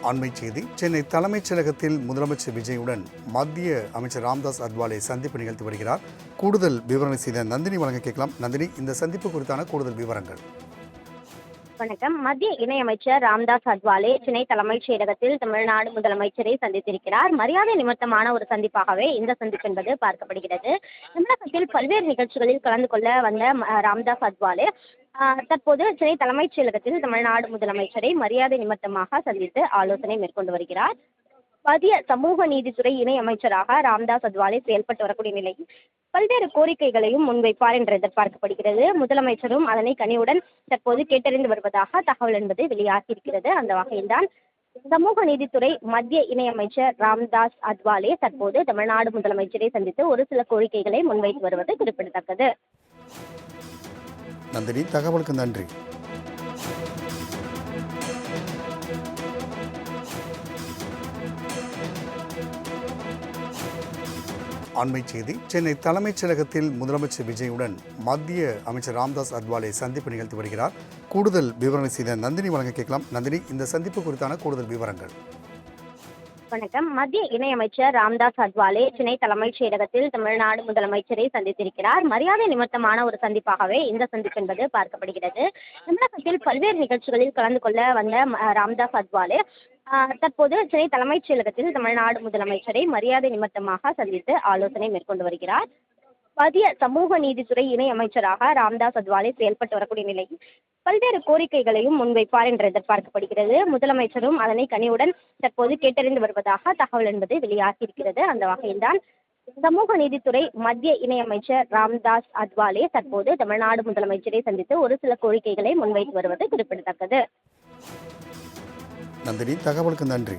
அண்மை செய்தி சென்னை தலைமைச் செயலகத்தில் முதலமைச்சர் விஜயுடன் மத்திய அமைச்சர் ராம்தாஸ் அத்வாலே சந்திப்பு நிகழ்த்தி வருகிறார். கூடுதல் விவரங்களை செய்த நந்தினி வழங்க கேட்கலாம். நந்தினி, இந்த சந்திப்பு குறித்தான கூடுதல் விவரங்கள். வணக்கம். மத்திய இணையமைச்சர் ராம்தாஸ் அத்வாலே சென்னை தலைமைச் செயலகத்தில் தமிழ்நாடு முதலமைச்சரை சந்தித்திருக்கிறார். மரியாதை நிமித்தமான ஒரு சந்திப்பாகவே இந்த சந்திப்பு என்பது பார்க்கப்படுகிறது. தமிழகத்தில் பல்வேறு நிகழ்ச்சிகளில் கலந்து கொள்ள வந்த ராம்தாஸ் அத்வாலே தற்போது சென்னை தலைமைச் செயலகத்தில் தமிழ்நாடு முதலமைச்சரை மரியாதை நிமித்தமாக சந்தித்து ஆலோசனை மேற்கொண்டு வருகிறார். மத்திய சமூக நீதித்துறை இணை அமைச்சராக ராம்தாஸ் அத்வாலே செயல்பட்டு வரக்கூடிய நிலையில் பல்வேறு கோரிக்கைகளையும் முன்வைப்பார் என்று எதிர்பார்க்கப்படுகிறது. முதலமைச்சரும் அதனை கனிவுடன் தற்போது கேட்டறிந்து வருவதாக தகவல் என்பது வெளியாகியிருக்கிறது. அந்த வகையில்தான் சமூக நீதித்துறை மத்திய இணையமைச்சர் ராம்தாஸ் அத்வாலே தற்போது தமிழ்நாடு முதலமைச்சரை சந்தித்து ஒரு சில கோரிக்கைகளை முன்வைத்து வருவது குறிப்பிடத்தக்கது. நந்தினி, தகவலுக்கு நன்றி. அண்மை செய்தி சென்னை தலைமைச் செயலகத்தில் முதலமைச்சர் விஜயுடன் மத்திய அமைச்சர் ராம்தாஸ் அத்வாலே சந்திப்பு நிகழ்த்தி வருகிறார். கூடுதல் விவரங்களை செய்த நந்தினி வழங்க கேட்கலாம். நந்தினி, இந்த சந்திப்பு குறித்தான கூடுதல் விவரங்கள். வணக்கம். மத்திய இணையமைச்சர் ராம்தாஸ் அத்வாலே சென்னை தலைமைச் செயலகத்தில் தமிழ்நாடு முதலமைச்சரை சந்தித்திருக்கிறார். மரியாதை நிமித்தமான ஒரு சந்திப்பாகவே இந்த சந்திப்பு என்பது பார்க்கப்படுகிறது. தமிழகத்தில் பல்வேறு நிகழ்ச்சிகளில் கலந்து கொள்ள வந்த ராம்தாஸ் அத்வாலே தற்போது சென்னை தலைமைச் செயலகத்தில் தமிழ்நாடு முதலமைச்சரை மரியாதை நிமித்தமாக சந்தித்து ஆலோசனை மேற்கொண்டு வருகிறார். மத்திய சமூக நீதித்துறை இணை அமைச்சராக ராம்தாஸ் அத்வாலே செயல்பட்டு வரக்கூடிய நிலையில் பல்வேறு கோரிக்கைகளையும் முன்வைப்பார் என்று எதிர்பார்க்கப்படுகிறது. முதலமைச்சரும் அதனை கனிவுடன் தற்போது கேட்டறிந்து வருவதாக தகவல் என்பது வெளியாகியிருக்கிறது. அந்த வகையில்தான் சமூக நீதித்துறை மத்திய இணையமைச்சர் ராம்தாஸ் அத்வாலே தற்போது தமிழ்நாடு முதலமைச்சரை சந்தித்து ஒரு சில கோரிக்கைகளை முன்வைத்து வருவது குறிப்பிடத்தக்கது. நந்தினி, தகவலுக்கு நன்றி.